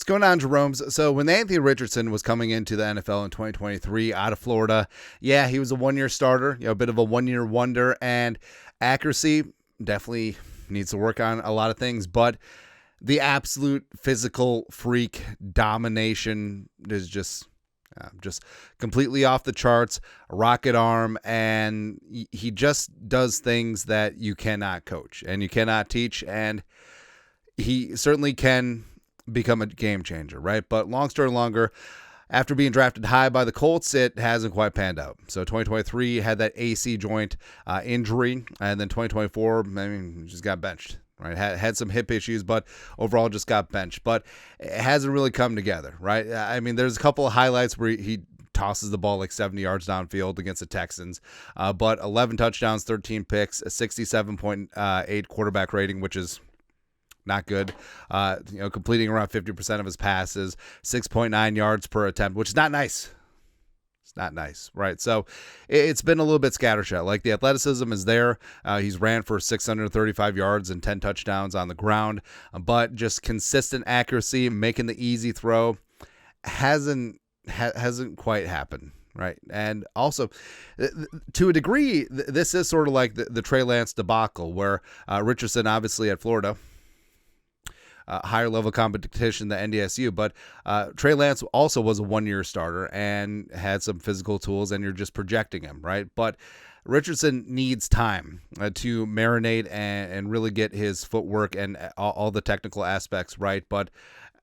going on, Jerome's? So when Anthony Richardson was coming into the NFL in 2023 out of Florida, yeah, he was a one-year starter, a bit of a one-year wonder, and accuracy definitely needs to work on a lot of things, but the absolute physical freak domination is just completely off the charts, a rocket arm, and he just does things that you cannot coach and you cannot teach, and he certainly can become a game changer, right? But long story longer, after being drafted high by the Colts, it hasn't quite panned out. So 2023 had that AC joint injury, and then 2024, just got benched. Right, had some hip issues, but overall just got benched. But it hasn't really come together, right? There's a couple of highlights where he tosses the ball like 70 yards downfield against the Texans, but 11 touchdowns, 13 picks, a 67.8 quarterback rating, which is not good. Completing around 50% of his passes, 6.9 yards per attempt, which is not nice. It's not nice, right? So it's been a little bit scattershot. Like, the athleticism is there. He's ran for 635 yards and 10 touchdowns on the ground, but just consistent accuracy, making the easy throw hasn't quite happened. Right. And also, to a degree, this is sort of like the Trey Lance debacle, where Richardson, obviously at Florida, higher level competition than NDSU, but Trey Lance also was a one-year starter and had some physical tools, and you're just projecting him, right? But Richardson needs time to marinate and really get his footwork and all the technical aspects right, but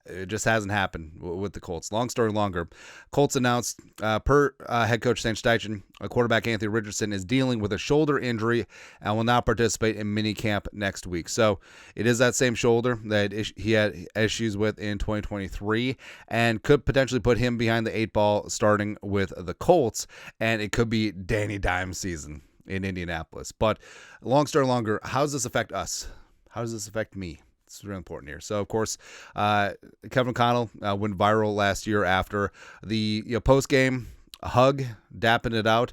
it just hasn't happened with the Colts. Long story longer, Colts announced per head coach Shane Steichen, quarterback Anthony Richardson is dealing with a shoulder injury and will not participate in minicamp next week. So it is that same shoulder that he had issues with in 2023 and could potentially put him behind the 8-ball starting with the Colts, and it could be Danny Dimes season in Indianapolis. But long story longer, how does this affect us? How does this affect me? It's really important here. So, of course, Kevin O'Connell went viral last year after the post-game hug, dapping it out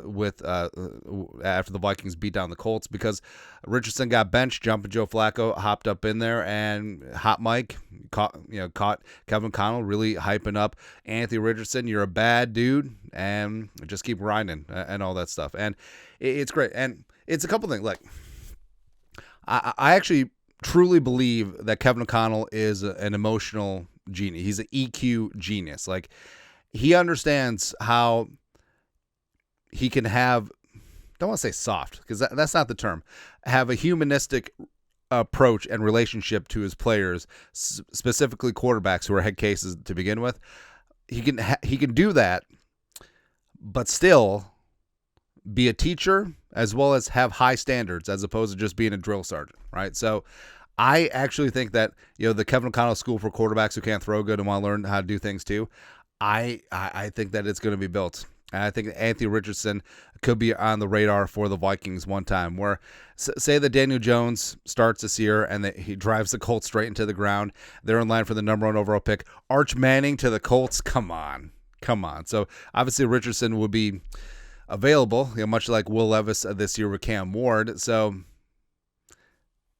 with after the Vikings beat down the Colts, because Richardson got benched. Jumping Joe Flacco hopped up in there, and Hot Mike caught Kevin O'Connell really hyping up Anthony Richardson. You're a bad dude, and just keep grinding and all that stuff. And it's great. And it's a couple things. Like, I actually truly believe that Kevin O'Connell is an emotional genius. He's an EQ genius. Like, he understands how he can have, don't want to say soft, because that's not the term, have a humanistic approach and relationship to his players, specifically quarterbacks who are head cases to begin with. He can do that, but still be a teacher, as well as have high standards, as opposed to just being a drill sergeant, right? So I actually think that, the Kevin O'Connell School for quarterbacks who can't throw good and want to learn how to do things too, I think that it's going to be built. And I think Anthony Richardson could be on the radar for the Vikings one time, where say that Daniel Jones starts this year and that he drives the Colts straight into the ground. They're in line for the number 1 overall pick. Arch Manning to the Colts. Come on. So obviously Richardson would be available, much like Will Levis this year with Cam Ward. So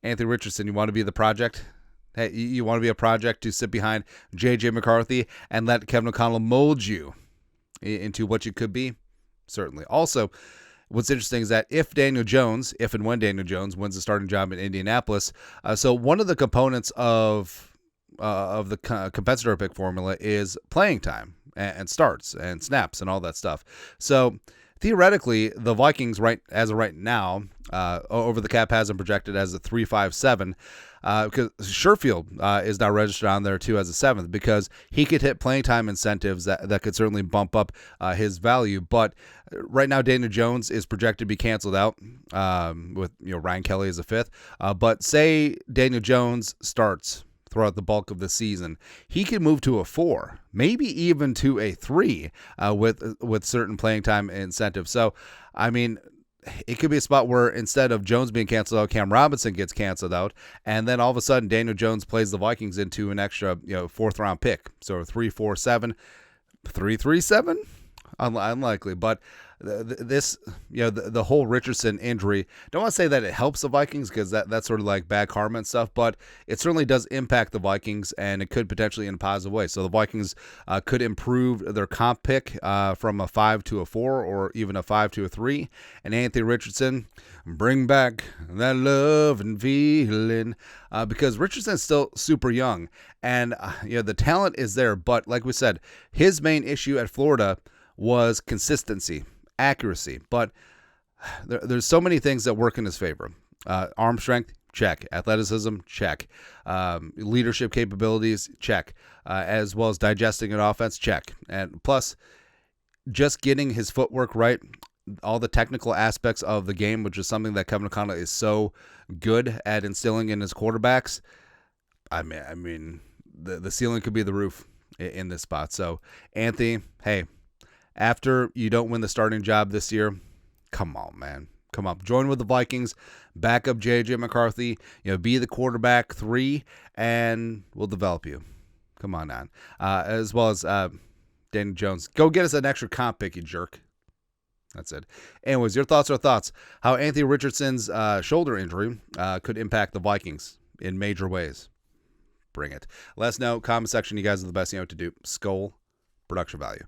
Anthony Richardson, you want to be the project? Hey, you want to be a project to sit behind J.J. McCarthy and let Kevin O'Connell mold you into what you could be? Certainly. Also, what's interesting is that if and when Daniel Jones wins the starting job in Indianapolis, so one of the components of the compensatory pick formula is playing time and starts and snaps and all that stuff. So theoretically, the Vikings, as of right now, over the cap has them projected as a 3.57, because Sherfield is now registered on there too as a 7th, because he could hit playing time incentives that could certainly bump up his value. But right now, Daniel Jones is projected to be canceled out with Ryan Kelly as a 5th. But say Daniel Jones starts throughout the bulk of the season, he can move to a 4, maybe even to a 3 with certain playing time incentives. So, it could be a spot where instead of Jones being canceled out, Cam Robinson gets canceled out, and then all of a sudden Daniel Jones plays the Vikings into an extra 4th round pick. So 3-4-7, 3-3-7, unlikely, but this, the whole Richardson injury, don't want to say that it helps the Vikings because that's sort of like bad karma and stuff, but it certainly does impact the Vikings, and it could potentially in a positive way. So the Vikings could improve their comp pick from a 5 to a 4 or even a 5 to a 3. And Anthony Richardson, bring back that love and feeling, because Richardson's still super young, and the talent is there. But like we said, his main issue at Florida was consistency, accuracy, but there's so many things that work in his favor. Arm strength, check. Athleticism, check. Leadership capabilities, check. As well as digesting an offense, check. And plus, just getting his footwork right, all the technical aspects of the game, which is something that Kevin O'Connell is so good at instilling in his quarterbacks. I mean, the ceiling could be the roof in this spot. So, Anthony, hey, after you don't win the starting job this year, come on, man. Come on. Join with the Vikings. Back up J.J. McCarthy. Be the quarterback 3, and we'll develop you. Come on, man. As well as Danny Jones. Go get us an extra comp pick, you jerk. That's it. Anyways, your thoughts are thoughts. How Anthony Richardson's shoulder injury could impact the Vikings in major ways. Bring it. Let us know. Comment section. You guys are the best. You know what to do. Skull production value.